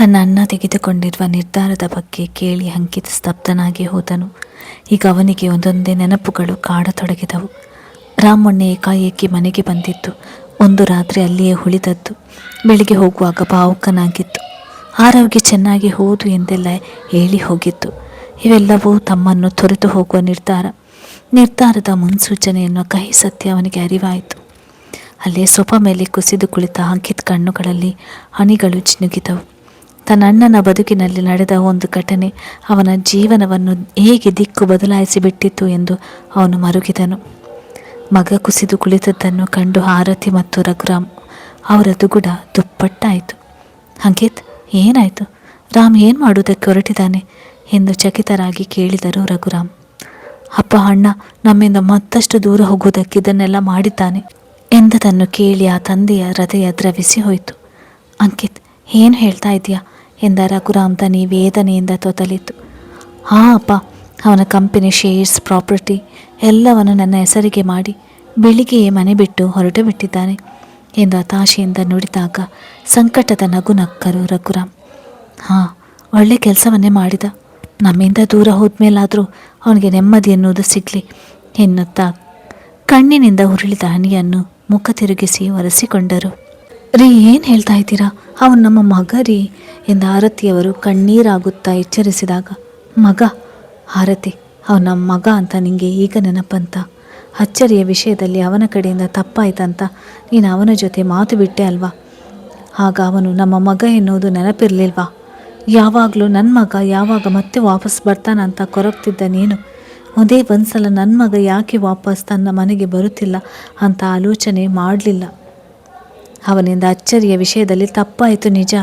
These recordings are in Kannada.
ತನ್ನ ಅಣ್ಣ ತೆಗೆದುಕೊಂಡಿರುವ ನಿರ್ಧಾರದ ಬಗ್ಗೆ ಕೇಳಿ ಅಂಕಿತ್ ಸ್ತಬ್ಧನಾಗಿ ಹೋದನು. ಈಗ ಅವನಿಗೆ ಒಂದೊಂದೇ ನೆನಪುಗಳು ಕಾಡತೊಡಗಿದವು. ರಾಮಣ್ಣೆ ಏಕಾಏಕಿ ಮನೆಗೆ ಬಂದಿದ್ದು, ಒಂದು ರಾತ್ರಿ ಅಲ್ಲಿಯೇ ಉಳಿದದ್ದು, ಬೆಳಿಗ್ಗೆ ಹೋಗುವಾಗ ಭಾವುಕನಾಗಿತ್ತು, ಆರೋಗ್ಯ ಚೆನ್ನಾಗಿ ಹೋದು ಎಂದೆಲ್ಲ ಹೇಳಿ ಹೋಗಿತ್ತು. ಇವೆಲ್ಲವೂ ತಮ್ಮನ್ನು ತೊರೆದು ಹೋಗುವ ನಿರ್ಧಾರದ ಮುನ್ಸೂಚನೆಯನ್ನು ಕಹಿ ಸತ್ಯ ಅವನಿಗೆ ಅರಿವಾಯಿತು. ಅಲ್ಲೇ ಸೊಫಾ ಮೇಲೆ ಕುಸಿದು ಕುಳಿತ ಅಂಕಿತ್ ಕಣ್ಣುಗಳಲ್ಲಿ ಹನಿಗಳು ಚಿನುಗಿದವು. ತನ್ನ ಅಣ್ಣನ ಬದುಕಿನಲ್ಲಿ ನಡೆದ ಒಂದು ಘಟನೆ ಅವನ ಜೀವನವನ್ನು ಹೇಗೆ ದಿಕ್ಕು ಬದಲಾಯಿಸಿಬಿಟ್ಟಿತ್ತು ಎಂದು ಅವನು ಮರುಗಿದನು. ಮಗ ಕುಸಿದು ಕುಳಿತದ್ದನ್ನು ಕಂಡು ಆರತಿ ಮತ್ತು ರಘುರಾಮ್ ಅವರ ದುಗುಡ ದುಪ್ಪಟ್ಟಾಯಿತು. ಅಂಕಿತ್, ಏನಾಯಿತು? ರಾಮ್ ಏನು ಮಾಡುವುದಕ್ಕೆ ಹೊರಟಿದ್ದಾನೆ ಎಂದು ಚಕಿತರಾಗಿ ಕೇಳಿದರು ರಘುರಾಮ್. ಅಪ್ಪ, ಅಣ್ಣ ನಮ್ಮಿಂದ ಮತ್ತಷ್ಟು ದೂರ ಹೋಗುವುದಕ್ಕೆ ಇದನ್ನೆಲ್ಲ ಮಾಡಿದ್ದಾನೆ ಎಂದದನ್ನು ಕೇಳಿ ಆ ತಂದೆಯ ಹೃದಯ ದ್ರವಿಸಿ ಹೋಯಿತು. ಅಂಕಿತ್, ಏನು ಹೇಳ್ತಾ ಇದೆಯಾ ಎಂದ ರಘುರಾಮ್ ದನಿ ವೇದನೆಯಿಂದ ತೊದಲಿತು. ಹಾಂ ಅಪ್ಪ, ಅವನ ಕಂಪನಿ ಶೇರ್ಸ್, ಪ್ರಾಪರ್ಟಿ ಎಲ್ಲವನ್ನು ನನ್ನ ಹೆಸರಿಗೆ ಮಾಡಿ ಬೆಳಿಗ್ಗೆಯೇ ಮನೆ ಬಿಟ್ಟು ಹೊರಟು ಬಿಟ್ಟಿದ್ದಾನೆ ಎಂದು ಹತಾಶೆಯಿಂದ ನುಡಿದಾಗ ಸಂಕಟದ ನಗು ನಕ್ಕರು ರಘುರಾಮ್. ಹಾಂ, ಒಳ್ಳೆ ಕೆಲಸವನ್ನೇ ಮಾಡಿದ. ನಮ್ಮಿಂದ ದೂರ ಹೋದ್ಮೇಲಾದರೂ ಅವನಿಗೆ ನೆಮ್ಮದಿ ಎನ್ನುವುದು ಸಿಗಲಿ ಎನ್ನುತ್ತಾ ಕಣ್ಣಿನಿಂದ ಉರುಳಿದ ಹನಿಯನ್ನು ಮುಖ ತಿರುಗಿಸಿ ಒರೆಸಿಕೊಂಡರು. ರೀ, ಏನು ಹೇಳ್ತಾ ಇದ್ದೀರಾ? ಅವನು ನಮ್ಮ ಮಗ ರೀ ಎಂದು ಆರತಿಯವರು ಕಣ್ಣೀರಾಗುತ್ತಾ ಎಚ್ಚರಿಸಿದಾಗ, ಮಗ? ಆರತಿ, ಅವನ ನಮ್ಮ ಮಗ ಅಂತ ನಿಂಗೆ ಈಗ ನೆನಪಂತ? ಅಚ್ಚರಿಯ ವಿಷಯದಲ್ಲಿ ಅವನ ಕಡೆಯಿಂದ ತಪ್ಪಾಯ್ತಂತ ನೀನು ಅವನ ಜೊತೆ ಮಾತು ಬಿಟ್ಟೆ ಅಲ್ವಾ? ಆಗ ಅವನು ನಮ್ಮ ಮಗ ಎನ್ನುವುದು ನೆನಪಿರಲಿಲ್ವಾ? ಯಾವಾಗಲೂ ನನ್ನ ಮಗ ಯಾವಾಗ ಮತ್ತೆ ವಾಪಸ್ ಬರ್ತಾನಂತ ಕೊರಗ್ತಿದ್ದ ನೀನು ಒಂದೇ ಒಂದ್ಸಲ ನನ್ನ ಮಗ ಯಾಕೆ ವಾಪಸ್ ತನ್ನ ಮನೆಗೆ ಬರುತ್ತಿಲ್ಲ ಅಂತ ಆಲೋಚನೆ ಮಾಡಲಿಲ್ಲ. ಅವನಿಂದ ಅಚ್ಚರಿಯ ವಿಷಯದಲ್ಲಿ ತಪ್ಪಾಯಿತು ನಿಜ,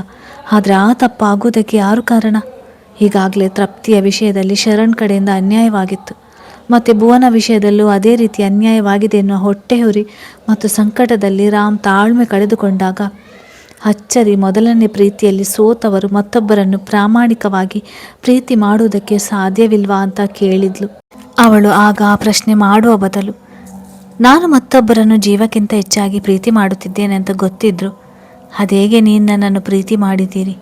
ಆದರೆ ಆ ತಪ್ಪಾಗೋದಕ್ಕೆ ಯಾರು ಕಾರಣ? ಈಗಾಗಲೇ ತೃಪ್ತಿಯ ವಿಷಯದಲ್ಲಿ ಶರಣ್ ಕಡೆಯಿಂದ ಅನ್ಯಾಯವಾಗಿತ್ತು, ಮತ್ತು ಭುವನ ವಿಷಯದಲ್ಲೂ ಅದೇ ರೀತಿ ಅನ್ಯಾಯವಾಗಿದೆ ಎನ್ನುವ ಹೊಟ್ಟೆಹುರಿ ಮತ್ತು ಸಂಕಟದಲ್ಲಿ ರಾಮ್ ತಾಳ್ಮೆ ಕಳೆದುಕೊಂಡಾಗ ಅಚ್ಚರಿ ಮೊದಲನೇ ಪ್ರೀತಿಯಲ್ಲಿ ಸೋತವರು ಮತ್ತೊಬ್ಬರನ್ನು ಪ್ರಾಮಾಣಿಕವಾಗಿ ಪ್ರೀತಿ ಮಾಡುವುದಕ್ಕೆ ಸಾಧ್ಯವಿಲ್ವಾ ಅಂತ ಕೇಳಿದ್ಲು. ಅವಳು ಆಗ ಆ ಪ್ರಶ್ನೆ ಮಾಡುವ ಬದಲು, ನಾನು ಮತ್ತೊಬ್ಬರನ್ನು ಜೀವಕ್ಕಿಂತ ಹೆಚ್ಚಾಗಿ ಪ್ರೀತಿ ಮಾಡುತ್ತಿದ್ದೇನೆ ಅಂತ ಗೊತ್ತಿದ್ರು ಅದೇಗೆ ನೀನು ನನ್ನನ್ನು ಪ್ರೀತಿ ಮಾಡಿದ್ದೀರಿ?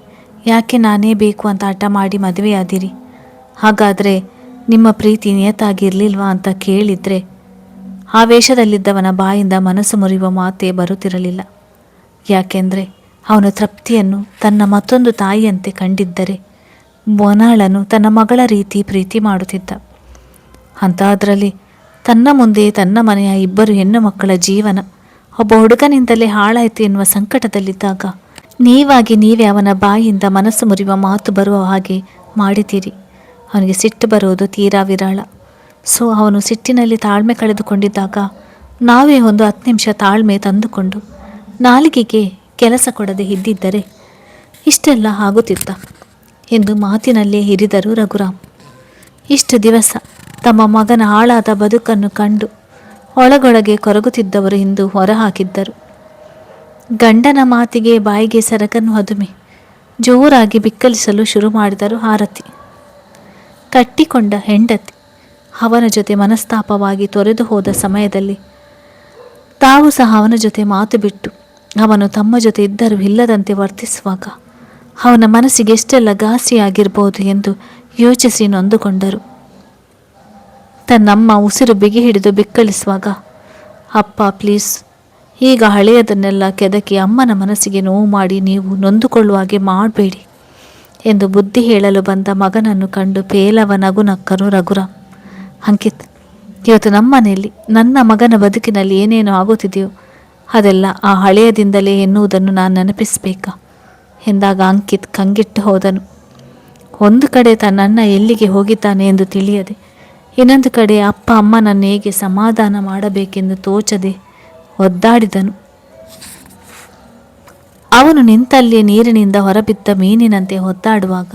ಯಾಕೆ ನಾನೇ ಬೇಕು ಅಂತ ಹಠ ಮಾಡಿ ಮದುವೆಯಾದಿರಿ? ಹಾಗಾದರೆ ನಿಮ್ಮ ಪ್ರೀತಿ ನಿಯತ್ತಾಗಿರಲಿಲ್ವಾ ಅಂತ ಕೇಳಿದರೆ ಆವೇಶದಲ್ಲಿದ್ದವನ ಬಾಯಿಂದ ಮನಸ್ಸು ಮುರಿಯುವ ಮಾತೇ ಬರುತ್ತಿರಲಿಲ್ಲ. ಯಾಕೆಂದರೆ ಅವನು ತೃಪ್ತಿಯನ್ನು ತನ್ನ ಮತ್ತೊಂದು ತಾಯಿಯಂತೆ ಕಂಡಿದ್ದರೆ ಮೊನಾಳನ್ನು ತನ್ನ ಮಗಳ ರೀತಿ ಪ್ರೀತಿ ಮಾಡುತ್ತಿದ್ದ. ಅಂಥದ್ರಲ್ಲಿ ತನ್ನ ಮುಂದೆ ತನ್ನ ಮನೆಯ ಇಬ್ಬರು ಹೆಣ್ಣು ಮಕ್ಕಳ ಜೀವನ ಒಬ್ಬ ಹುಡುಗನಿಂದಲೇ ಹಾಳಾಯಿತು ಎನ್ನುವ ಸಂಕಟದಲ್ಲಿದ್ದಾಗ ನೀವಾಗಿ ನೀವೇ ಅವನ ಬಾಯಿಯಿಂದ ಮನಸ್ಸು ಮುರಿಯುವ ಮಾತು ಬರುವ ಹಾಗೆ ಮಾಡಿದ್ದೀರಿ. ಅವನಿಗೆ ಸಿಟ್ಟು ಬರುವುದು ತೀರಾ ವಿರಳ. ಸೊ ಅವನು ಸಿಟ್ಟಿನಲ್ಲಿ ತಾಳ್ಮೆ ಕಳೆದುಕೊಂಡಿದ್ದಾಗ ನಾವೇ ಒಂದು 10 ನಿಮಿಷ ತಾಳ್ಮೆ ತಂದುಕೊಂಡು ನಾಲಿಗೆಗೆ ಕೆಲಸ ಕೊಡದೆ ಇದ್ದಿದ್ದರೆ ಇಷ್ಟೆಲ್ಲ ಆಗುತ್ತಿತ್ತ ಎಂದು ಮಾತಿನಲ್ಲೇ ಹಿರಿದರು ರಘುರಾಮ್. ಇಷ್ಟು ದಿವಸ ತಮ್ಮ ಮಗನ ಹಾಳಾದ ಬದುಕನ್ನು ಕಂಡು ಒಳಗೊಳಗೆ ಕೊರಗುತ್ತಿದ್ದವರು ಇಂದು ಹೊರಹಾಕಿದ್ದರು. ಗಂಡನ ಮಾತಿಗೆ ಬಾಯಿಗೆ ಸರಕನ್ನು ಅದುಮಿ ಜೋರಾಗಿ ಬಿಕ್ಕಲಿಸಲು ಶುರು ಮಾಡಿದರು ಆರತಿ. ಕಟ್ಟಿಕೊಂಡ ಹೆಂಡತಿ ಅವನ ಜೊತೆ ಮನಸ್ತಾಪವಾಗಿ ತೊರೆದು ಹೋದ ಸಮಯದಲ್ಲಿ ತಾವು ಸಹ ಅವನ ಜೊತೆ ಮಾತು ಬಿಟ್ಟು ಅವನು ತಮ್ಮ ಜೊತೆ ಇದ್ದರೂ ಇಲ್ಲದಂತೆ ವರ್ತಿಸುವಾಗ ಅವನ ಮನಸ್ಸಿಗೆ ಎಷ್ಟೆಲ್ಲ ಘಾಸಿಯಾಗಿರ್ಬೋದು ಎಂದು ಯೋಚಿಸಿ ನೊಂದುಕೊಂಡರು. ತನ್ನಮ್ಮ ಉಸಿರು ಬಿಗಿ ಹಿಡಿದು ಬಿಕ್ಕಳಿಸುವಾಗ, ಅಪ್ಪ ಪ್ಲೀಸ್, ಈಗ ಹಳೆಯದನ್ನೆಲ್ಲ ಕೆದಕಿ ಅಮ್ಮನ ಮನಸ್ಸಿಗೆ ನೋವು ಮಾಡಿ ನೀವು ನೊಂದುಕೊಳ್ಳುವ ಹಾಗೆ ಮಾಡಬೇಡಿ ಎಂದು ಬುದ್ಧಿ ಹೇಳಲು ಬಂದ ಮಗನನ್ನು ಕಂಡು ಪೇಲವ ನಗು ನಕ್ಕರು ರಘುರಾಮ್. ಅಂಕಿತ್, ಇವತ್ತು ನಮ್ಮನೆಯಲ್ಲಿ ನನ್ನ ಮಗನ ಬದುಕಿನಲ್ಲಿ ಏನೇನೋ ಆಗುತ್ತಿದೆಯೋ ಅದೆಲ್ಲ ಆ ಹಳೆಯದಿಂದಲೇ ಎನ್ನುವುದನ್ನು ನಾನು ನೆನಪಿಸಬೇಕಾ ಎಂದಾಗ ಅಂಕಿತ್ ಕಂಗೆಟ್ಟು ಹೋದನು. ಒಂದು ಕಡೆ ತನ್ನಣ್ಣ ಎಲ್ಲಿಗೆ ಹೋಗಿದ್ದಾನೆ ಎಂದು ತಿಳಿಯದೆ, ಇನ್ನೊಂದು ಕಡೆ ಅಪ್ಪ ಅಮ್ಮನನ್ನು ಹೇಗೆ ಸಮಾಧಾನ ಮಾಡಬೇಕೆಂದು ತೋಚದೆ ಒದ್ದಾಡಿದನು. ಅವನು ನಿಂತಲ್ಲಿಯೇ ನೀರಿನಿಂದ ಹೊರಬಿದ್ದ ಮೀನಿನಂತೆ ಒದ್ದಾಡುವಾಗ,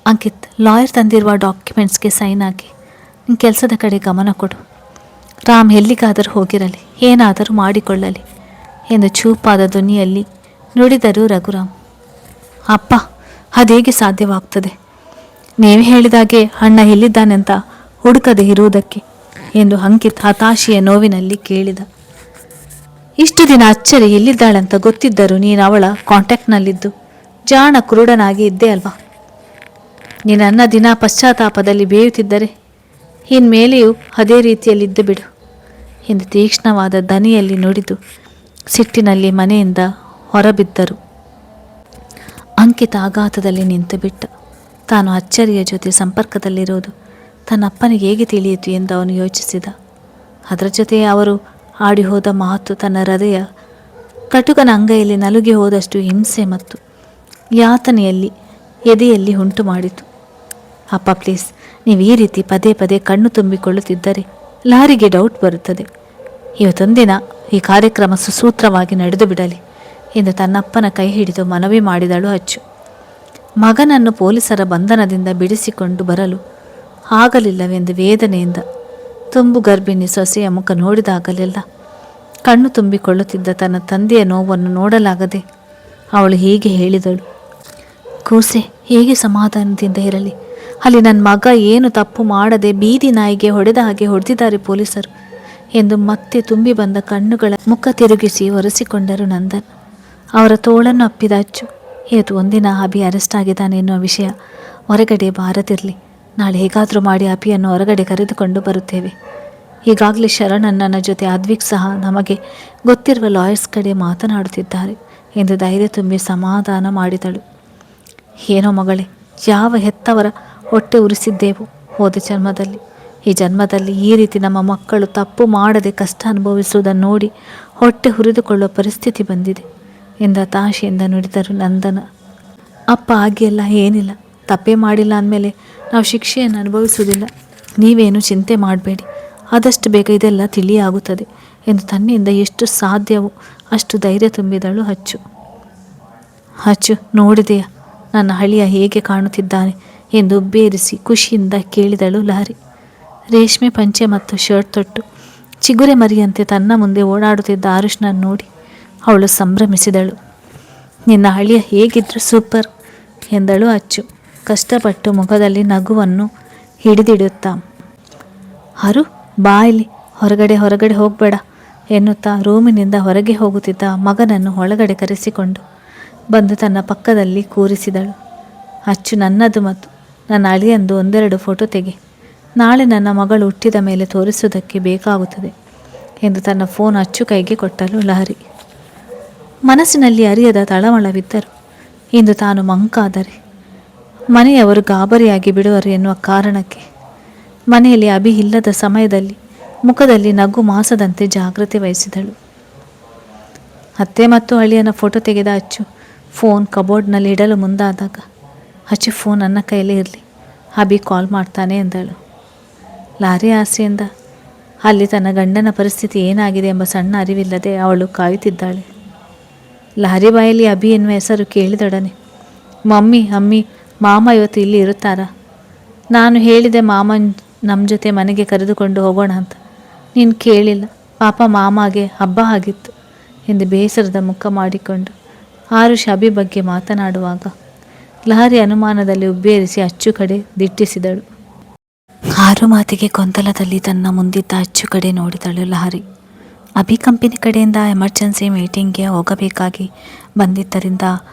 ಅಂಕಿತ್, ಲಾಯರ್ ತಂದಿರುವ ಡಾಕ್ಯುಮೆಂಟ್ಸ್ಗೆ ಸೈನ್ ಹಾಕಿ ನಿನ್ನ ಕೆಲಸದ ಕಡೆ ಗಮನ ಕೊಡು. ರಾಮ್ ಎಲ್ಲಿಗಾದರೂ ಹೋಗಿರಲಿ, ಏನಾದರೂ ಮಾಡಿಕೊಳ್ಳಲಿ ಎಂದು ಚೂಪಾದ ಧ್ವನಿಯಲ್ಲಿ ನುಡಿದರು ರಘುರಾಮ್. ಅಪ್ಪ, ಅದೇಗೆ ಸಾಧ್ಯವಾಗ್ತದೆ? ನೀವೇ ಹೇಳಿದಾಗೆ ಅಣ್ಣ ಎಲ್ಲಿದ್ದಾನೆಂತ ಹುಡುಕದೆ ಇರುವುದಕ್ಕೆ ಎಂದು ಅಂಕಿತ್ ಹತಾಶೆಯ ನೋವಿನಲ್ಲಿ ಕೇಳಿದ. ಇಷ್ಟು ದಿನ ಅಚ್ಚರಿ ಎಲ್ಲಿದ್ದಾಳಂತ ಗೊತ್ತಿದ್ದರೂ ನೀನು ಅವಳ ಕಾಂಟ್ಯಾಕ್ಟ್ನಲ್ಲಿದ್ದು ಜಾಣ ಕುರುಡನಾಗಿ ಇದ್ದೆ ಅಲ್ವಾ? ನೀನನ್ನ ದಿನ ಪಶ್ಚಾತ್ತಾಪದಲ್ಲಿ ಬೇಯುತ್ತಿದ್ದರೆ ಇನ್ಮೇಲೆಯೂ ಅದೇ ರೀತಿಯಲ್ಲಿದ್ದು ಬಿಡು ಎಂದು ತೀಕ್ಷ್ಣವಾದ ದನಿಯಲ್ಲಿ ನುಡಿದು ಸಿಟ್ಟಿನಲ್ಲಿ ಮನೆಯಿಂದ ಹೊರಬಿದ್ದರು. ಅಂಕಿತ ಆಘಾತದಲ್ಲಿ ನಿಂತು ಬಿಟ್ಟ. ತಾನು ಅಚ್ಚರಿಯ ಜೊತೆ ಸಂಪರ್ಕದಲ್ಲಿರೋದು ತನ್ನಪ್ಪನಿಗೆ ಹೇಗೆ ತಿಳಿಯಿತು ಎಂದು ಅವನು ಯೋಚಿಸಿದ. ಅದರ ಜೊತೆಯೇ ಅವರು ಆಡಿ ಹೋದ ಮಾತು ತನ್ನ ಹೃದಯ ಕಟುಕನ ಅಂಗೈಯಲ್ಲಿ ನಲುಗಿ ಹೋದಷ್ಟು ಹಿಂಸೆ ಮತ್ತು ಯಾತನೆಯಲ್ಲಿ ಎದೆಯಲ್ಲಿ ಉಂಟು ಮಾಡಿತು. ಅಪ್ಪ ಪ್ಲೀಸ್, ನೀವು ಈ ರೀತಿ ಪದೇ ಪದೇ ಕಣ್ಣು ತುಂಬಿಕೊಳ್ಳುತ್ತಿದ್ದರೆ ಲಾರಿಗೆ ಡೌಟ್ ಬರುತ್ತದೆ. ಇವತ್ತೊಂದಿನ ಈ ಕಾರ್ಯಕ್ರಮ ಸುಸೂತ್ರವಾಗಿ ನಡೆದು ಬಿಡಲಿ ಎಂದು ತನ್ನಪ್ಪನ ಕೈ ಹಿಡಿದು ಮನವಿ ಮಾಡಿದಳು ಅಚ್ಚು. ಮಗನನ್ನು ಪೊಲೀಸರ ಬಂಧನದಿಂದ ಬಿಡಿಸಿಕೊಂಡು ಬರಲು ಆಗಲಿಲ್ಲವೆಂದು ವೇದನೆಯಿಂದ ತುಂಬು ಗರ್ಭಿಣಿ ಸೊಸೆಯ ಮುಖ ನೋಡಿದಾಗಲೆಲ್ಲ ಕಣ್ಣು ತುಂಬಿಕೊಳ್ಳುತ್ತಿದ್ದ ತನ್ನ ತಂದೆಯ ನೋವನ್ನು ನೋಡಲಾಗದೆ ಅವಳು ಹೀಗೆ ಹೇಳಿದಳು. ಕೂಸೆ, ಹೇಗೆ ಸಮಾಧಾನದಿಂದ ಇರಲಿ? ಅಲ್ಲಿ ನನ್ನ ಮಗ ಏನು ತಪ್ಪು ಮಾಡದೆ ಬೀದಿ ನಾಯಿಗೆ ಹೊಡೆದ ಹಾಗೆ ಹೊಡೆದಿದ್ದಾರೆ ಪೊಲೀಸರು ಎಂದು ಮತ್ತೆ ತುಂಬಿ ಬಂದ ಕಣ್ಣುಗಳ ಮುಖ ತಿರುಗಿಸಿ ಒರೆಸಿಕೊಂಡರು ನಂದನ್. ಅವರ ತೋಳನ್ನು ಅಪ್ಪಿದ ಅಚ್ಚು, ಇವತ್ತು ಒಂದಿನ ಅಭಿ ಅರೆಸ್ಟ್ ಆಗಿದ್ದಾನೆ ಎನ್ನುವ ವಿಷಯ ಹೊರಗಡೆ ಬಾರದಿರಲಿ. ನಾಳೆ ಹೇಗಾದರೂ ಮಾಡಿ ಅಭಿಯನ್ನು ಹೊರಗಡೆ ಕರೆದುಕೊಂಡು ಬರುತ್ತೇವೆ. ಈಗಾಗಲೇ ಶರಣ್ ನನ್ನ ಜೊತೆ ಅದ್ವಿಕ್ ಸಹ ನಮಗೆ ಗೊತ್ತಿರುವ ಲಾಯರ್ಸ್ ಕಡೆ ಮಾತನಾಡುತ್ತಿದ್ದಾರೆ ಎಂದು ಧೈರ್ಯ ತುಂಬಿ ಸಮಾಧಾನ ಮಾಡಿದಳು. ಏನೋ ಮಗಳೇ, ಯಾವ ಹೆತ್ತವರ ಹೊಟ್ಟೆ ಉರಿಸಿದ್ದೆವು ಹೋದ ಜನ್ಮದಲ್ಲಿ. ಈ ಜನ್ಮದಲ್ಲಿ ಈ ರೀತಿ ನಮ್ಮ ಮಕ್ಕಳು ತಪ್ಪು ಮಾಡದೆ ಕಷ್ಟ ಅನುಭವಿಸುವುದನ್ನು ನೋಡಿ ಹೊಟ್ಟೆ ಹುರಿದುಕೊಳ್ಳುವ ಪರಿಸ್ಥಿತಿ ಬಂದಿದೆ ಎಂದ ಹತಾಶೆಯಿಂದ ನುಡಿದರು ನಂದನ. ಅಪ್ಪ ಹಾಗೆಲ್ಲ ಏನಿಲ್ಲ, ತಪ್ಪೇ ಮಾಡಿಲ್ಲ ಅಂದಮೇಲೆ ನಾವು ಶಿಕ್ಷೆಯನ್ನು ಅನುಭವಿಸುವುದಿಲ್ಲ. ನೀವೇನು ಚಿಂತೆ ಮಾಡಬೇಡಿ, ಆದಷ್ಟು ಬೇಗ ಇದೆಲ್ಲ ತಿಳಿಯಾಗುತ್ತದೆ ಎಂದು ತನ್ನಿಂದ ಎಷ್ಟು ಸಾಧ್ಯವೋ ಅಷ್ಟು ಧೈರ್ಯ ತುಂಬಿದಳು ಅಚ್ಚು. ಅಚ್ಚು, ನೋಡಿದೆಯಾ ನನ್ನ ಹಳಿಯ ಹೇಗೆ ಕಾಣುತ್ತಿದ್ದಾನೆ ಎಂದು ಬೇರಿಸಿ ಖುಷಿಯಿಂದ ಕೇಳಿದಳು ಲಾರಿ. ರೇಷ್ಮೆ ಪಂಚೆ ಮತ್ತು ಶರ್ಟ್ ತೊಟ್ಟು ಚಿಗುರೆ ಮರಿಯಂತೆ ತನ್ನ ಮುಂದೆ ಓಡಾಡುತ್ತಿದ್ದ ಆರುಷ್ನ ನೋಡಿ ಅವಳು ಸಂಭ್ರಮಿಸಿದಳು. ನಿನ್ನ ಹಳಿಯ ಹೇಗಿದ್ರು ಸೂಪರ್ ಎಂದಳು ಅಚ್ಚು ಕಷ್ಟಪಟ್ಟು ಮುಖದಲ್ಲಿ ನಗುವನ್ನು ಹಿಡಿದಿಡುತ್ತಾ. ಅರು, ಬಾ ಇಲ್ಲಿ, ಹೊರಗಡೆ ಹೋಗಬೇಡ ಎನ್ನುತ್ತಾ ರೂಮಿನಿಂದ ಹೊರಗೆ ಹೋಗುತ್ತಿದ್ದ ಮಗನನ್ನು ಒಳಗಡೆ ಕರೆಸಿಕೊಂಡು ಬಂದು ತನ್ನ ಪಕ್ಕದಲ್ಲಿ ಕೂರಿಸಿದಳು. ಅಚ್ಚು, ನನ್ನದು ಮತ್ತು ನನ್ನ ಅಳಿಯಂದು ಒಂದೆರಡು ಫೋಟೋ ತೆಗೆ, ನಾಳೆ ನನ್ನ ಮಗಳು ಹುಟ್ಟಿದ ಮೇಲೆ ತೋರಿಸುವುದಕ್ಕೆ ಬೇಕಾಗುತ್ತದೆ ಎಂದು ತನ್ನ ಫೋನ್ ಅಚ್ಚು ಕೈಗೆ ಕೊಟ್ಟಳು ಲಹರಿ. ಮನಸ್ಸಿನಲ್ಲಿ ಅರಿಯದ ತಳಮಳವಿದ್ದರು. ಇಂದು ತಾನು ಮಂಕಾದರೆ ಮನೆಯವರು ಗಾಬರಿಯಾಗಿ ಬಿಡುವರು ಎನ್ನುವ ಕಾರಣಕ್ಕೆ ಮನೆಯಲ್ಲಿ ಅಭಿ ಇಲ್ಲದ ಸಮಯದಲ್ಲಿ ಮುಖದಲ್ಲಿ ನಗು ಮಾಸದಂತೆ ಜಾಗೃತಿ ವಹಿಸಿದಳು. ಅತ್ತೆ ಮತ್ತು ಅಳಿಯನ ಫೋಟೋ ತೆಗೆದ ಅಚ್ಚು ಫೋನ್ ಕಬೋರ್ಡ್ನಲ್ಲಿ ಇಡಲು ಮುಂದಾದಾಗ, ಅಚ್ಚು ಫೋನ್ ನನ್ನ ಕೈಯಲ್ಲಿ ಇರಲಿ, ಅಭಿ ಕಾಲ್ ಮಾಡ್ತಾನೆ ಎಂದಳು. ಲಾರಿ ಆಸೆಯಿಂದ ಅಲ್ಲಿ ತನ್ನ ಗಂಡನ ಪರಿಸ್ಥಿತಿ ಏನಾಗಿದೆ ಎಂಬ ಸಣ್ಣ ಅರಿವಿಲ್ಲದೆ ಅವಳು ಕಾಯುತ್ತಿದ್ದಾಳೆ. ಲಾರಿ ಬಾಯಲ್ಲಿ ಅಭಿ ಎನ್ನುವ ಹೆಸರು ಕೇಳಿದೊಡನೆ, ಮಮ್ಮಿ, ಅಮ್ಮಿ, ಮಾಮ ಇವತ್ತು ಇಲ್ಲಿ ಇರುತ್ತಾರಾ? ನಾನು ಹೇಳಿದೆ ಮಾಮನ್ ನಮ್ಮ ಜೊತೆ ಮನೆಗೆ ಕರೆದುಕೊಂಡು ಹೋಗೋಣ ಅಂತ. ನೀನು ಕೇಳಿಲ್ಲ. ಪಾಪ ಮಾಮಗೆ ಹಬ್ಬ ಆಗಿತ್ತು ಎಂದು ಬೇಸರದ ಮುಖ ಮಾಡಿಕೊಂಡು ಆರುಷ್ ಅಭಿ ಬಗ್ಗೆ ಮಾತನಾಡುವಾಗ ಲಹರಿ ಅನುಮಾನದಲ್ಲಿ ಉಬ್ಬೇರಿಸಿ ಅಚ್ಚು ಕಡೆ ದಿಟ್ಟಿಸಿದಳು. ಆರು ಮಾತಿಗೆ ಗೊಂದಲದಲ್ಲಿ ತನ್ನ ಮುಂದಿದ್ದ ಅಚ್ಚು ಕಡೆ ನೋಡಿದಳು ಲಹರಿ. ಅಭಿ ಕಂಪನಿ ಕಡೆಯಿಂದ ಎಮರ್ಜೆನ್ಸಿ ಮೀಟಿಂಗ್ಗೆ ಹೋಗಬೇಕಾಗಿ ಬಂದಿದ್ದರಿಂದ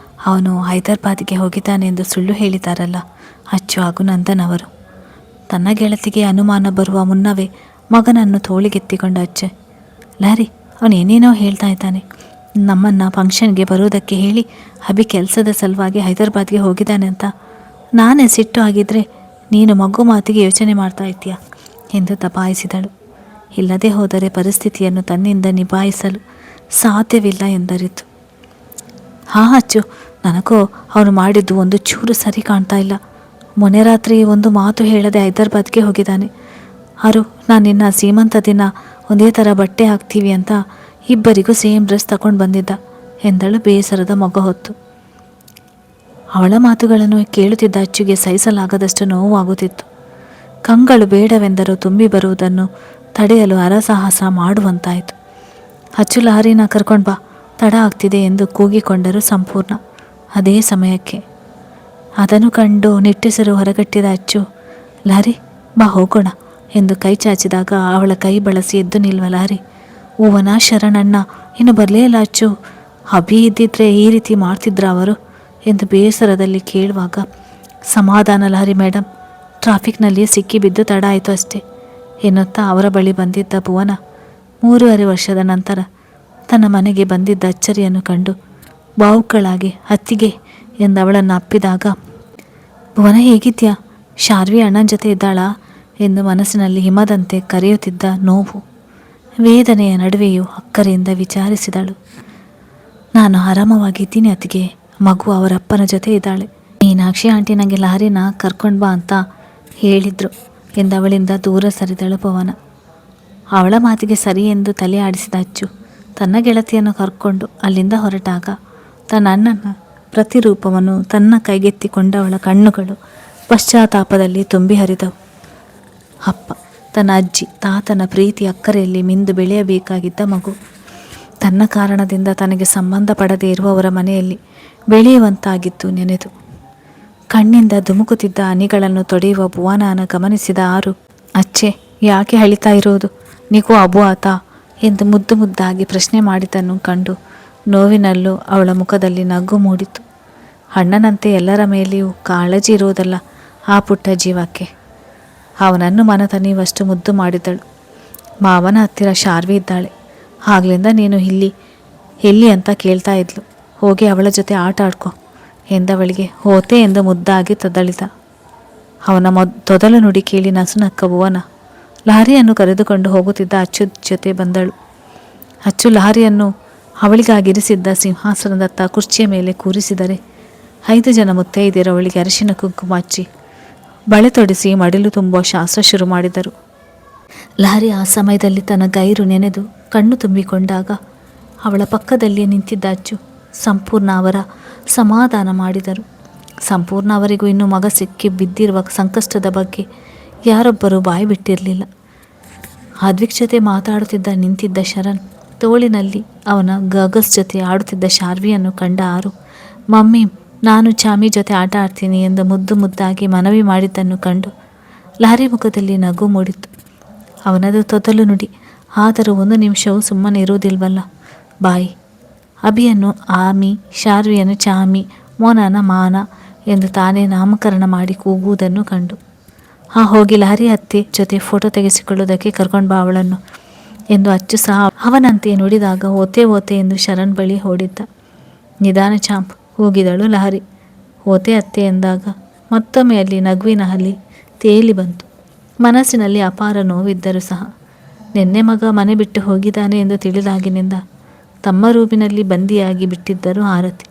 ಅವನು ಹೈದರಾಬಾದ್ಗೆ ಹೋಗಿದ್ದಾನೆ ಎಂದು ಸುಳ್ಳು ಹೇಳಿದಾರಲ್ಲ ಅಚ್ಚು ಹಾಗೂ ನಂದನ್ ಅವರು. ತನ್ನ ಗೆಳತಿಗೆ ಅನುಮಾನ ಬರುವ ಮುನ್ನವೇ ಮಗನನ್ನು ತೋಳಿಗೆತ್ತಿಕೊಂಡ ಅಚ್ಚೆ, ಲಹರಿ, ಅವನು ಏನೇನೋ ಹೇಳ್ತಾ ಇದ್ದಾನೆ. ನಮ್ಮನ್ನು ಫಂಕ್ಷನ್ಗೆ ಬರುವುದಕ್ಕೆ ಹೇಳಿ ಅಭಿ ಕೆಲಸದ ಸಲುವಾಗಿ ಹೈದರಾಬಾದ್ಗೆ ಹೋಗಿದ್ದಾನೆ ಅಂತ. ನಾನೇ ಸಿಟ್ಟು ಆಗಿದ್ದರೆ ನೀನು ಮಗು ಮಾತಿಗೆ ಯೋಚನೆ ಮಾಡ್ತಾ ಇದ್ದೀಯ ಎಂದು ದಬಾಯಿಸಿದಳು. ಇಲ್ಲದೆ ಹೋದರೆ ಪರಿಸ್ಥಿತಿಯನ್ನು ತನ್ನಿಂದ ನಿಭಾಯಿಸಲು ಸಾಧ್ಯವಿಲ್ಲ ಎಂದರಿತು. ಅಚ್ಚು, ನನಗೂ ಅವನು ಮಾಡಿದ್ದು ಒಂದು ಚೂರು ಸರಿ ಕಾಣ್ತಾ ಇಲ್ಲ. ಮೊನ್ನೆ ರಾತ್ರಿ ಒಂದು ಮಾತು ಹೇಳದೆ ಹೈದರಾಬಾದ್ಗೆ ಹೋಗಿದ್ದಾನೆ. ನಾನು ನಿನ್ನ ಸೀಮಂತ ದಿನ ಒಂದೇ ಥರ ಬಟ್ಟೆ ಹಾಕ್ತೀವಿ ಅಂತ ಇಬ್ಬರಿಗೂ ಸೇಮ್ ಡ್ರೆಸ್ ತಗೊಂಡು ಬಂದಿದ್ದ ಎಂದಳು ಬೇಸರದ ಮೊಗ ಹೊತ್ತು. ಅವಳ ಮಾತುಗಳನ್ನು ಕೇಳುತ್ತಿದ್ದ ಅಚ್ಚುಗೆ ಸಹಿಸಲಾಗದಷ್ಟು ನೋವಾಗುತ್ತಿತ್ತು. ಕಂಗಳು ಬೇಡವೆಂದರೂ ತುಂಬಿ ಬರುವುದನ್ನು ತಡೆಯಲು ಹರಸಾಹಸ ಮಾಡುವಂತಾಯಿತು. ಅಚ್ಚು, ಲಹರಿನ ಕರ್ಕೊಂಡು ಬಾ, ತಡ ಆಗ್ತಿದೆ ಎಂದು ಕೂಗಿಕೊಂಡರು ಸಂಪೂರ್ಣ. ಅದೇ ಸಮಯಕ್ಕೆ ಅದನ್ನು ಕಂಡು ನಿಟ್ಟೆಸರು ಹೊರಗಟ್ಟಿದ ಅಚ್ಚು, ಲಹರಿ ಬಾ ಹೋಗೋಣ ಎಂದು ಕೈ ಚಾಚಿದಾಗ ಅವಳ ಕೈ ಬಳಸಿ ಎದ್ದು ನಿಲ್ವ ಲಹರಿ. ಶರಣಣ್ಣ ಇನ್ನು ಬರಲೇ ಇಲ್ಲ ಅಚ್ಚು, ಅಭಿ ಇದ್ದಿದ್ರೆ ಈ ರೀತಿ ಮಾಡ್ತಿದ್ರ ಅವರು ಎಂದು ಬೇಸರದಲ್ಲಿ ಕೇಳುವಾಗ, ಸಮಾಧಾನ ಲಹರಿ ಮೇಡಮ್, ಟ್ರಾಫಿಕ್ನಲ್ಲಿ ಸಿಕ್ಕಿಬಿದ್ದು ತಡ ಆಯಿತು ಅಷ್ಟೇ ಎನ್ನುತ್ತಾ ಅವರ ಬಳಿ ಬಂದಿದ್ದ ಭುವನ 3.5 ವರ್ಷದ ನಂತರ ತನ್ನ ಮನೆಗೆ ಬಂದಿದ್ದ ಅಚ್ಚರಿಯನ್ನು ಕಂಡು ಬಾವುಕಳಾಗಿ ಅತ್ತಿಗೆ ಎಂದವಳನ್ನು ಅಪ್ಪಿದಾಗ, ಭುವನ ಹೇಗಿದ್ಯಾ, ಶಾರ್ವಿ ಅಣ್ಣನ ಜೊತೆ ಇದ್ದಾಳಾ ಎಂದು ಮನಸ್ಸಿನಲ್ಲಿ ಹಿಮದಂತೆ ಕರೆಯುತ್ತಿದ್ದ ನೋವು ವೇದನೆಯ ನಡುವೆಯೂ ಅಕ್ಕರೆಯಿಂದ ವಿಚಾರಿಸಿದಳು. ನಾನು ಆರಾಮವಾಗಿದ್ದೀನಿ ಅತ್ತಿಗೆ, ಮಗು ಅವರಪ್ಪನ ಜೊತೆ ಇದ್ದಾಳೆ. ಮೀನಾಕ್ಷಿ ಆಂಟಿ ನನಗೆ ಲಹರಿನ ಕರ್ಕೊಂಡು ಬಾ ಅಂತ ಹೇಳಿದ್ರು ಎಂದವಳಿಂದ ದೂರ ಸರಿದಳು ಭುವನ. ಅವಳ ಮಾತಿಗೆ ಸರಿ ಎಂದು ತಲೆ ಆಡಿಸಿದ ಅಚ್ಚು ತನ್ನ ಗೆಳತಿಯನ್ನು ಕರ್ಕೊಂಡು ಅಲ್ಲಿಂದ ಹೊರಟಾಗ ತನ್ನ ಅಣ್ಣನ ಪ್ರತಿರೂಪವನ್ನು ತನ್ನ ಕೈಗೆತ್ತಿಕೊಂಡವಳ ಕಣ್ಣುಗಳು ಪಶ್ಚಾತ್ತಾಪದಲ್ಲಿ ತುಂಬಿ ಹರಿದವು. ಅಪ್ಪ, ತನ್ನ ಅಜ್ಜಿ ತಾತನ ಪ್ರೀತಿ ಅಕ್ಕರೆಯಲ್ಲಿ ಮಿಂದು ಬೆಳೆಯಬೇಕಾಗಿದ್ದ ಮಗು, ತನ್ನ ಕಾರಣದಿಂದ ತನಗೆ ಸಂಬಂಧ ಪಡದೇ ಇರುವವರ ಮನೆಯಲ್ಲಿ ಬೆಳೆಯುವಂತಾಗಿದ್ದು ನೆನೆದು ಕಣ್ಣಿಂದ ಧುಮುಕುತ್ತಿದ್ದ ಹನಿಗಳನ್ನು ತೊಡೆಯುವ ಭುವನನ ಗಮನಿಸಿದ ಆರು, ಅಚ್ಚೆ ಯಾಕೆ ಅಳಿತಾ ಇರೋದು, ನಿಗೂ ಅಬು ಆತಾ ಎಂದು ಮುದ್ದು ಮುದ್ದಾಗಿ ಪ್ರಶ್ನೆ ಮಾಡಿದ್ದನ್ನು ಕಂಡು ನೋವಿನಲ್ಲೂ ಅವಳ ಮುಖದಲ್ಲಿ ನಗು ಮೂಡಿತು. ಅಣ್ಣನಂತೆ ಎಲ್ಲರ ಮೇಲೆಯೂ ಕಾಳಜಿ ಇರುವುದಲ್ಲ ಆ ಪುಟ್ಟ ಜೀವಕ್ಕೆ. ಅವನನ್ನು ಮನತಣಿಯುವಷ್ಟು ಮುದ್ದು ಮಾಡಿದಳು. ಮಾವನ ಹತ್ತಿರ ಶಾರ್ವಿ ಇದ್ದಾಳೆ, ಆಗ್ಲಿಂದ ನೀನು ಎಲ್ಲಿ ಅಂತ ಕೇಳ್ತಾ ಇದ್ಲು, ಹೋಗಿ ಅವಳ ಜೊತೆ ಆಟ ಆಡ್ಕೊ ಎಂದವಳಿಗೆ ಹೋತೆ ಎಂದು ಮುದ್ದಾಗಿ ತೊದಳಿದ. ಅವನ ತೊದಲು ನುಡಿ ಕೇಳಿ ನಸುನಕ್ಕ ಭುವನ ಲಹರಿಯನ್ನು ಕರೆದುಕೊಂಡು ಹೋಗುತ್ತಿದ್ದ ಅಚ್ಚು ಜೊತೆ ಬಂದಳು. ಅಚ್ಚು ಲಹರಿಯನ್ನು ಅವಳಿಗಾಗಿರಿಸಿದ್ದ ಸಿಂಹಾಸನದತ್ತ ಕುರ್ಚಿಯ ಮೇಲೆ ಕೂರಿಸಿದರೆ 5 ಜನ ಮುತ್ತೈದೆಯರು ಅವಳಿಗೆ ಅರಿಶಿನ ಕುಂಕುಮ ಹಚ್ಚಿ ಬಳೆ ತೊಡಿಸಿ ಮಡಿಲು ತುಂಬುವ ಶಾಸ್ತ್ರ ಶುರು ಮಾಡಿದರು. ಲಹರಿ ಆ ಸಮಯದಲ್ಲಿ ತನ್ನ ಗೈರು ನೆನೆದು ಕಣ್ಣು ತುಂಬಿಕೊಂಡಾಗ ಅವಳ ಪಕ್ಕದಲ್ಲಿಯೇ ನಿಂತಿದ್ದ ಅಚ್ಚು ಸಂಪೂರ್ಣ ಅವರ ಸಮಾಧಾನ ಮಾಡಿದರು. ಸಂಪೂರ್ಣ ಅವರಿಗೂ ಇನ್ನೂ ಮಗ ಸಿಕ್ಕಿ ಬಿದ್ದಿರುವ ಸಂಕಷ್ಟದ ಬಗ್ಗೆ ಯಾರೊಬ್ಬರೂ ಬಾಯಿ ಬಿಟ್ಟಿರಲಿಲ್ಲ. ಅದ್ವಿಕ್ ಜೊತೆ ಮಾತಾಡುತ್ತಿದ್ದ ನಿಂತಿದ್ದ ಶರಣ್ ತೋಳಿನಲ್ಲಿ ಅವನ ಗಗಸ್ ಜೊತೆ ಆಡುತ್ತಿದ್ದ ಶಾರ್ವಿಯನ್ನು ಕಂಡ ಆರು, ಮಮ್ಮಿ ನಾನು ಚಾಮಿ ಜೊತೆ ಆಟ ಆಡ್ತೀನಿ ಎಂದು ಮುದ್ದು ಮುದ್ದಾಗಿ ಮನವಿ ಮಾಡಿದ್ದನ್ನು ಕಂಡು ಲಹರಿ ಮುಖದಲ್ಲಿ ನಗು ಮೂಡಿತು. ಅವನದು ತೊದಲು ನುಡಿ, ಆದರೂ 1 ನಿಮಿಷವೂ ಸುಮ್ಮನೆ ಇರುವುದಿಲ್ವಲ್ಲ, ಬಾಯಿ. ಅಭಿಯನ್ನು ಆಮಿ, ಶಾರ್ವಿಯನ್ನು ಚಾಮಿ, ಮೋನನ ಮಾನ ಎಂದು ತಾನೇ ನಾಮಕರಣ ಮಾಡಿ ಕೂಗುವುದನ್ನು ಕಂಡು, ಹೋಗಿ ಲಹರಿ ಅತ್ತೆ ಜೊತೆ ಫೋಟೋ ತೆಗೆಸಿಕೊಳ್ಳುವುದಕ್ಕೆ ಕರ್ಕೊಂಡು ಬಾ ಅವಳನ್ನು ಎಂದು ಅಚ್ಚು ಸಹ ಅವನಂತೆ ನುಡಿದಾಗ ಓತೆ ಎಂದು ಶರಣ್ ಬಳಿ ಓಡಿದ್ದ. ನಿಧಾನ ಚಾಂಪ್ ಹೋಗಿದಳು ಲಹರಿ. ಓತೆ ಅತ್ತೆ ಎಂದಾಗ ಮತ್ತೊಮ್ಮೆ ಅಲ್ಲಿ ನಗುವಿನ ಹಲಿ ತೇಲಿ ಬಂತು. ಮನಸ್ಸಿನಲ್ಲಿ ಅಪಾರ ನೋವಿದ್ದರೂ ಸಹ ನಿನ್ನೆ ಮಗ ಮನೆ ಬಿಟ್ಟು ಹೋಗಿದ್ದಾನೆ ಎಂದು ತಿಳಿದಾಗಿನಿಂದ ತಮ್ಮ ರೂಮಿನಲ್ಲಿ ಬಂದಿಯಾಗಿ ಬಿಟ್ಟಿದ್ದರು ಆರತಿ.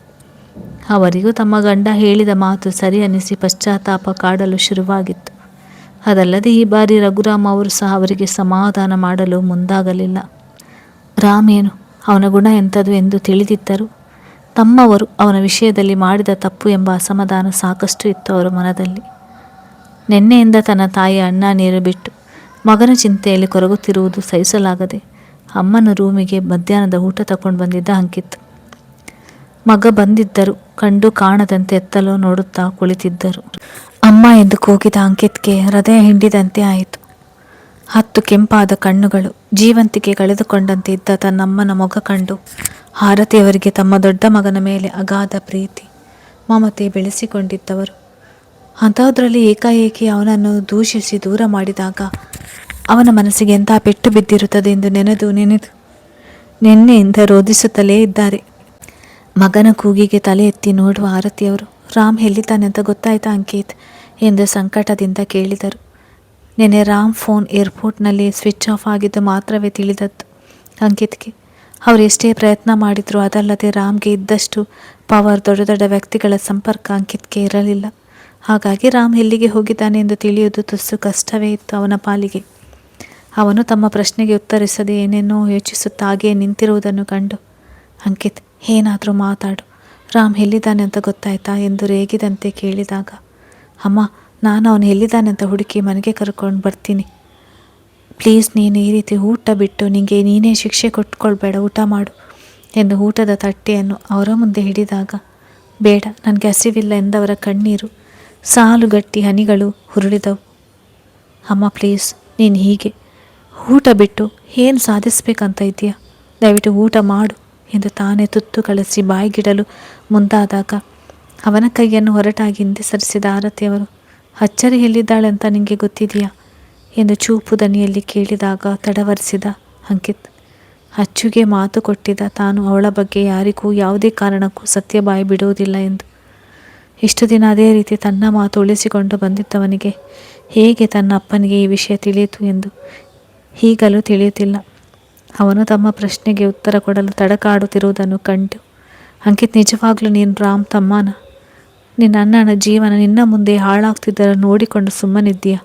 ಅವರಿಗೂ ತಮ್ಮ ಗಂಡ ಹೇಳಿದ ಮಾತು ಸರಿ ಅನ್ನಿಸಿ ಪಶ್ಚಾತ್ತಾಪ ಕಾಡಲು ಶುರುವಾಗಿತ್ತು. ಅದಲ್ಲದೆ ಈ ಬಾರಿ ರಘುರಾಮ್ ಅವರು ಸಹ ಅವರಿಗೆ ಸಮಾಧಾನ ಮಾಡಲು ಮುಂದಾಗಲಿಲ್ಲ. ರಾಮ್ ಏನು, ಅವನ ಗುಣ ಎಂಥದ್ದು ಎಂದು ತಿಳಿದಿದ್ದರು. ತಮ್ಮವರು ಅವನ ವಿಷಯದಲ್ಲಿ ಮಾಡಿದ ತಪ್ಪು ಎಂಬ ಅಸಮಾಧಾನ ಸಾಕಷ್ಟು ಇತ್ತು ಅವರ ಮನದಲ್ಲಿ. ನಿನ್ನೆಯಿಂದ ತನ್ನ ತಾಯಿ ಅಣ್ಣ ನೀರು ಬಿಟ್ಟು ಮಗನ ಚಿಂತೆಯಲ್ಲಿ ಕೊರಗುತ್ತಿರುವುದು ಸಹಿಸಲಾಗದೆ ಅಮ್ಮನ ರೂಮಿಗೆ ಮಧ್ಯಾಹ್ನದ ಊಟ ತಕೊಂಡು ಬಂದಿದ್ದ ಅಂಕಿತ್. ಮಗ ಬಂದಿದ್ದರು ಕಂಡು ಕಾಣದಂತೆ ಎತ್ತಲು ನೋಡುತ್ತಾ ಕುಳಿತಿದ್ದರು. ಅಮ್ಮ ಎಂದು ಕೂಗಿದ ಅಂಕಿತ್ಗೆ ಹೃದಯ ಹಿಂಡಿದಂತೆ ಆಯಿತು. 10 ಕೆಂಪಾದ ಕಣ್ಣುಗಳು ಜೀವಂತಿಕೆ ಕಳೆದುಕೊಂಡಂತೆ ಇದ್ದ ತನ್ನಮ್ಮನ ಮೊಗ ಕಂಡು ಆರತಿಯವರಿಗೆ ತಮ್ಮ ದೊಡ್ಡ ಮಗನ ಮೇಲೆ ಅಗಾಧ ಪ್ರೀತಿ ಮಮತೆ ಬೆಳೆಸಿಕೊಂಡಿದ್ದವರು ಅಂಥದ್ರಲ್ಲಿ ಏಕಾಏಕಿ ಅವನನ್ನು ದೂಷಿಸಿ ದೂರ ಮಾಡಿದಾಗ ಅವನ ಮನಸ್ಸಿಗೆ ಎಂಥ ಪೆಟ್ಟು ಬಿದ್ದಿರುತ್ತದೆ ಎಂದು ನೆನೆದು ನಿನ್ನೆಯಿಂದ ರೋಧಿಸುತ್ತಲೇ ಇದ್ದಾರೆ. ಮಗನ ಕೂಗಿಗೆ ತಲೆ ಎತ್ತಿ ನೋಡುವ ಆರತಿಯವರು, ರಾಮ್ ಎಲ್ಲಿದ್ದಾನೆ ಅಂತ ಗೊತ್ತಾಯ್ತಾ ಅಂಕಿತ್ ಎಂದು ಸಂಕಟದಿಂದ ಕೇಳಿದರು. ನೆನೆ ರಾಮ್ ಫೋನ್ ಏರ್ಪೋರ್ಟ್ನಲ್ಲಿ ಸ್ವಿಚ್ ಆಫ್ ಆಗಿದ್ದು ಮಾತ್ರವೇ ತಿಳಿದದ್ದು ಅಂಕಿತ್ಗೆ. ಅವರು ಎಷ್ಟೇ ಪ್ರಯತ್ನ ಮಾಡಿದರೂ ಅದಲ್ಲದೆ ರಾಮ್ಗೆ ಇದ್ದಷ್ಟು ಪವರ್ ದೊಡ್ಡ ದೊಡ್ಡ ವ್ಯಕ್ತಿಗಳ ಸಂಪರ್ಕ ಅಂಕಿತ್ಗೆ ಇರಲಿಲ್ಲ. ಹಾಗಾಗಿ ರಾಮ್ ಎಲ್ಲಿಗೆ ಹೋಗಿದ್ದಾನೆ ಎಂದು ತಿಳಿಯುವುದು ತುಸು ಕಷ್ಟವೇ ಇತ್ತು ಅವನ ಪಾಲಿಗೆ. ಅವನು ತಮ್ಮ ಪ್ರಶ್ನೆಗೆ ಉತ್ತರಿಸದೆ ಏನೇನೋ ಯೋಚಿಸುತ್ತಾ ಹಾಗೆಯೇ ನಿಂತಿರುವುದನ್ನು ಕಂಡು, ಅಂಕಿತ್ ಏನಾದರೂ ಮಾತಾಡು, ರಾಮ್ ಎಲ್ಲಿದ್ದಾನೆ ಅಂತ ಗೊತ್ತಾಯ್ತಾ ಎಂದು ರೇಗಿದಂತೆ ಕೇಳಿದಾಗ, ಅಮ್ಮ ನಾನು ಅವನು ಎಲ್ಲಿದ್ದಾನೆ ಅಂತ ಹುಡುಕಿ ಮನೆಗೆ ಕರ್ಕೊಂಡು ಬರ್ತೀನಿ, ಪ್ಲೀಸ್ ನೀನು ಈ ರೀತಿ ಊಟ ಬಿಟ್ಟು ನಿನಗೆ ನೀನೇ ಶಿಕ್ಷೆ ಕೊಟ್ಕೊಳ್ಬೇಡ, ಊಟ ಮಾಡು ಎಂದು ಊಟದ ತಟ್ಟೆಯನ್ನು ಅವರ ಮುಂದೆ ಹಿಡಿದಾಗ, ಬೇಡ ನನಗೆ ಹಸಿವಿಲ್ಲ ಎಂದವರ ಕಣ್ಣೀರು ಸಾಲುಗಟ್ಟಿ ಹನಿಗಳು ಹುರುಳಿದವು. ಅಮ್ಮ ಪ್ಲೀಸ್ ನೀನು ಹೀಗೆ ಊಟ ಬಿಟ್ಟು ಏನು ಸಾಧಿಸ್ಬೇಕಂತ ಇದೆಯಾ, ದಯವಿಟ್ಟು ಊಟ ಮಾಡು ಎಂದು ತಾನೇ ತುತ್ತು ಕಳಿಸಿ ಬಾಯಿಗಿಡಲು ಮುಂದಾದಾಗ ಅವನ ಕೈಯನ್ನು ಹೊರಟಾಗಿ ಹಿಂದೆ ಸರಿಸಿದ ಆರತಿಯವರು, ಅಚ್ಚರಿ ಎಲ್ಲಿದ್ದಾಳೆ ಅಂತ ನಿಮಗೆ ಗೊತ್ತಿದೆಯಾ ಎಂದು ಚೂಪು ದನಿಯಲ್ಲಿ ಕೇಳಿದಾಗ ತಡವರಿಸಿದ ಅಂಕಿತ್. ಅಚ್ಚುಗೆ ಮಾತು ಕೊಟ್ಟಿದ್ದ ತಾನು ಅವಳ ಬಗ್ಗೆ ಯಾರಿಗೂ ಯಾವುದೇ ಕಾರಣಕ್ಕೂ ಸತ್ಯ ಬಾಯಿ ಬಿಡುವುದಿಲ್ಲ ಎಂದು. ಇಷ್ಟು ದಿನ ಅದೇ ರೀತಿ ತನ್ನ ಮಾತು ಉಳಿಸಿಕೊಂಡು ಬಂದಿದ್ದವನಿಗೆ ಹೇಗೆ ತನ್ನ ಅಪ್ಪನಿಗೆ ಈ ವಿಷಯ ತಿಳಿಯಿತು ಎಂದು ಈಗಲೂ ತಿಳಿಯುತ್ತಿಲ್ಲ. ಅವನು ತಮ್ಮ ಪ್ರಶ್ನೆಗೆ ಉತ್ತರ ಕೊಡಲು ತಡಕಾಡುತ್ತಿರುವುದನ್ನು ಕಂಡು, ಅಂಕಿತ್, ನಿಜವಾಗ್ಲೂ ನೀನು ರಾಮ್ ತಮ್ಮನ? ನಿನ್ನ ಅಣ್ಣನ ಜೀವನ ನಿನ್ನ ಮುಂದೆ ಹಾಳಾಗ್ತಿದ್ದರ ನೋಡಿಕೊಂಡು ಸುಮ್ಮನಿದ್ದೀಯಾ?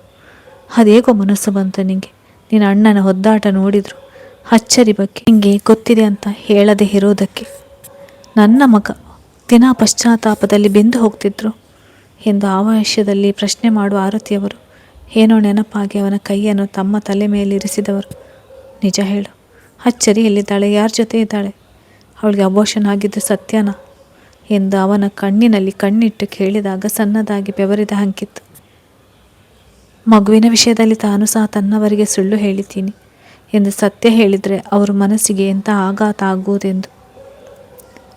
ಅದೇಗೋ ಮನಸ್ಸು ಬಂತು ನಿಂಗೆ. ನಿನ್ನ ಅಣ್ಣನ ಒದ್ದಾಟ ನೋಡಿದ್ರು ಅಚ್ಚರಿ ಬಗ್ಗೆ ನಿಂಗೆ ಗೊತ್ತಿದೆ ಅಂತ ಹೇಳದೆ ಇರೋದಕ್ಕೆ. ನನ್ನ ಮಗ ದಿನ ಪಶ್ಚಾತ್ತಾಪದಲ್ಲಿ ಬೆಂದು ಹೋಗ್ತಿದ್ರು ಎಂದು ಆವೇಶದಲ್ಲಿ ಪ್ರಶ್ನೆ ಮಾಡುವ ಆರತಿಯವರು ಏನೋ ನೆನಪಾಗಿ ಅವನ ಕೈಯನ್ನು ತಮ್ಮ ತಲೆ ಮೇಲೆ ಇರಿಸಿದವರು. ನಿಜ ಹೇಳು, ಅಚ್ಚರಿ ಎಲ್ಲಿದ್ದಾಳೆ? ಯಾರ ಜೊತೆ ಇದ್ದಾಳೆ? ಅವಳಿಗೆ ಅಬೋಷನ್ ಆಗಿದ್ದು ಸತ್ಯನಾ ಎಂದು ಅವನ ಕಣ್ಣಿನಲ್ಲಿ ಕಣ್ಣಿಟ್ಟು ಕೇಳಿದಾಗ ಸಣ್ಣದಾಗಿ ಬೆವರಿದ ಅಂಕಿತ್. ಮಗುವಿನ ವಿಷಯದಲ್ಲಿ ತಾನು ಸಹ ತನ್ನವರಿಗೆ ಸುಳ್ಳು ಹೇಳಿದ್ದೀನಿ ಎಂದು ಸತ್ಯ ಹೇಳಿದರೆ ಅವರ ಮನಸ್ಸಿಗೆ ಎಂಥ ಆಘಾತ ಆಗುವುದೆಂದು.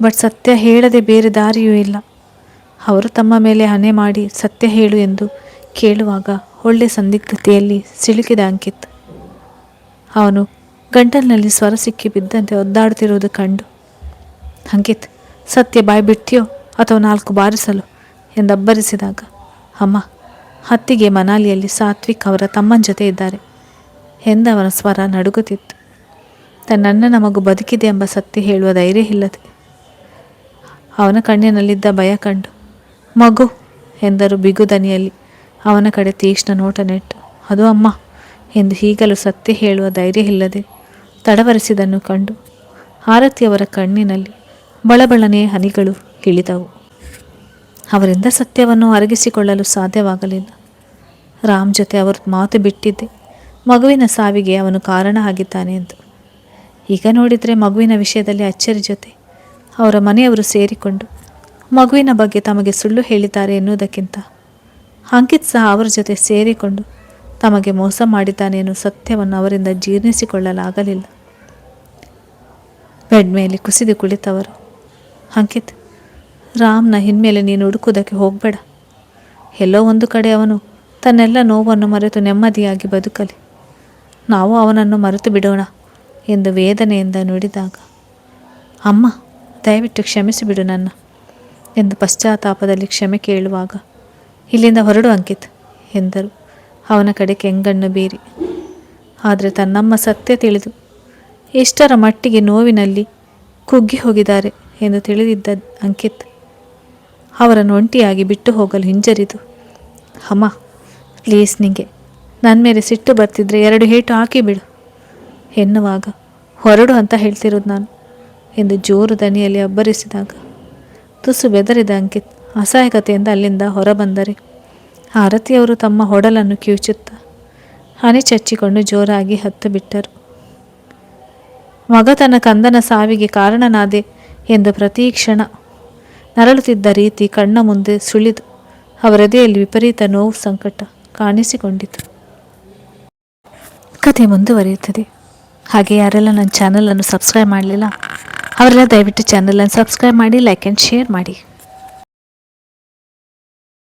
ಬಟ್ ಸತ್ಯ ಹೇಳದೆ ಬೇರೆ ದಾರಿಯೂ ಇಲ್ಲ. ಅವರು ತಮ್ಮ ಮೇಲೆ ಹಣೆ ಮಾಡಿ ಸತ್ಯ ಹೇಳು ಎಂದು ಕೇಳುವಾಗ ಒಳ್ಳೆ ಸಂದಿಗ್ಧತೆಯಲ್ಲಿ ಸಿಲುಕಿದ ಅಂಕಿತ್. ಅವನು ಗಂಟಲಿನಲ್ಲಿ ಸ್ವರ ಸಿಕ್ಕಿ ಬಿದ್ದಂತೆ ಒದ್ದಾಡುತ್ತಿರುವುದು ಕಂಡು, ಅಂಕಿತ್, ಸತ್ಯ ಬಾಯಿ ಬಿಡ್ತೀಯೋ ಅಥವಾ 4 ಬಾರಿಸಲು ಎಂದಬ್ಬರಿಸಿದಾಗ, ಅಮ್ಮ, ಹತ್ತಿಗೆ ಮನಾಲಿಯಲ್ಲಿ ಸಾತ್ವಿಕ್ ಅವರ ತಮ್ಮನ ಜೊತೆ ಇದ್ದಾರೆ ಎಂದವನ ಸ್ವರ ನಡುಗುತ್ತಿತ್ತು. ತನ್ನಣ್ಣನ ಮಗು ಬದುಕಿದೆ ಎಂಬ ಸತ್ಯ ಹೇಳುವ ಧೈರ್ಯ ಇಲ್ಲದೆ ಅವನ ಕಣ್ಣಿನಲ್ಲಿದ್ದ ಭಯ ಕಂಡು, ಮಗು ಎಂದರು ಬಿಗುದನಿಯಲ್ಲಿ. ಅವನ ಕಡೆ ತೀಕ್ಷ್ಣ ನೋಟ ನೆಟ್ಟು, ಅದು ಅಮ್ಮ ಎಂದು ಈಗಲೂ ಸತ್ಯ ಹೇಳುವ ಧೈರ್ಯ ಇಲ್ಲದೆ ತಡವರಿಸಿದನ್ನು ಕಂಡು ಆರತಿಯವರ ಕಣ್ಣಿನಲ್ಲಿ ಬಳಬಳನೆ ಹನಿಗಳು ಇಳಿದವು. ಅವರಿಂದ ಸತ್ಯವನ್ನು ಅರಗಿಸಿಕೊಳ್ಳಲು ಸಾಧ್ಯವಾಗಲಿಲ್ಲ. ರಾಮ್ ಜೊತೆ ಅವರು ಮಾತು ಬಿಟ್ಟಿದ್ದೆ ಮಗುವಿನ ಸಾವಿಗೆ ಅವನು ಕಾರಣ ಆಗಿದ್ದಾನೆ ಎಂದು. ಈಗ ನೋಡಿದರೆ ಮಗುವಿನ ವಿಷಯದಲ್ಲಿ ಅಚ್ಚರಿ ಜೊತೆ ಅವರ ಮನೆಯವರು ಸೇರಿಕೊಂಡು ಮಗುವಿನ ಬಗ್ಗೆ ತಮಗೆ ಸುಳ್ಳು ಹೇಳಿದ್ದಾರೆ ಎನ್ನುವುದಕ್ಕಿಂತ ಅಂಕಿತ್ ಸಹ ಅವರ ಜೊತೆ ಸೇರಿಕೊಂಡು ತಮಗೆ ಮೋಸ ಮಾಡಿದ್ದಾನೆ ಎನ್ನುವ ಸತ್ಯವನ್ನು ಅವರಿಂದ ಜೀರ್ಣಿಸಿಕೊಳ್ಳಲಾಗಲಿಲ್ಲ. ಬೆಡ್ ಮೇಲೆ ಕುಸಿದು ಕುಳಿತವರು, ಅಂಕಿತ್, ರಾಮ್ನ ಇನ್ಮೇಲೆ ನೀನು ಹುಡುಕುವುದಕ್ಕೆ ಹೋಗಬೇಡ. ಎಲ್ಲೋ ಒಂದು ಕಡೆ ಅವನು ತನ್ನೆಲ್ಲ ನೋವನ್ನು ಮರೆತು ನೆಮ್ಮದಿಯಾಗಿ ಬದುಕಲಿ. ನಾವು ಅವನನ್ನು ಮರೆತು ಬಿಡೋಣ ಎಂದು ವೇದನೆಯಿಂದ ನುಡಿದಾಗ, ಅಮ್ಮ, ದಯವಿಟ್ಟು ಕ್ಷಮಿಸಿಬಿಡು ನನ್ನ ಎಂದು ಪಶ್ಚಾತ್ತಾಪದಲ್ಲಿ ಕ್ಷಮೆ ಕೇಳುವಾಗ, ಇಲ್ಲಿಂದ ಹೊರಡು ಅಂಕಿತ್ ಎಂದರು ಅವನ ಕಡೆ ಕೆಂಗಣ್ಣು ಬೀರಿ. ಆದರೆ ತನ್ನಮ್ಮ ಸತ್ಯ ತಿಳಿದು ಎಷ್ಟರ ಮಟ್ಟಿಗೆ ನೋವಿನಲ್ಲಿ ಕುಗ್ಗಿ ಹೋಗಿದ್ದಾರೆ ಎಂದು ತಿಳಿದಿದ್ದ ಅಂಕಿತ್ ಅವರನ್ನು ಒಂಟಿಯಾಗಿ ಬಿಟ್ಟು ಹೋಗಲು ಹಿಂಜರಿದು, ಅಮ್ಮ ಪ್ಲೀಸ್, ನಿಂಗೆ ನನ್ನ ಮೇಲೆ ಸಿಟ್ಟು ಬರ್ತಿದ್ರೆ 2 ಏಟು ಹಾಕಿಬಿಡು ಎನ್ನುವಾಗ, ಹೊರಡು ಅಂತ ಹೇಳ್ತಿರೋದು ನಾನು ಎಂದು ಜೋರು ದನಿಯಲ್ಲಿ ಅಬ್ಬರಿಸಿದಾಗ ತುಸು ಬೆದರಿದ ಅಂಕಿತ್ ಅಸಹಾಯಕತೆಯಿಂದ ಅಲ್ಲಿಂದ ಹೊರಬಂದರೆ ಆರತಿಯವರು ತಮ್ಮ ಹೊಡಲನ್ನು ಕಿವುಚುತ್ತಾ ಹನಿ ಚಚ್ಚಿಕೊಂಡು ಜೋರಾಗಿ ಹತ್ತು ಬಿಟ್ಟರು. ಮಗ ತನ್ನ ಕಂದನ ಸಾವಿಗೆ ಕಾರಣನಾದೆ ಎಂದು ಪ್ರತಿ ಕ್ಷಣ ನರಳುತ್ತಿದ್ದ ರೀತಿ ಕಣ್ಣ ಮುಂದೆ ಸುಳಿದು ಅವರದೆಯಲ್ಲಿ ವಿಪರೀತ ನೋವು ಸಂಕಟ ಕಾಣಿಸಿಕೊಂಡಿತು. ಕಥೆ ಮುಂದುವರಿಯುತ್ತದೆ. ಹಾಗೆ ಯಾರೆಲ್ಲ ನನ್ನ ಚಾನಲನ್ನು ಸಬ್ಸ್ಕ್ರೈಬ್ ಮಾಡಲಿಲ್ಲ ಅವರೆಲ್ಲ ದಯವಿಟ್ಟು ಚಾನಲನ್ನು ಸಬ್ಸ್ಕ್ರೈಬ್ ಮಾಡಿ, ಲೈಕ್ ಆ್ಯಂಡ್ ಶೇರ್ ಮಾಡಿ.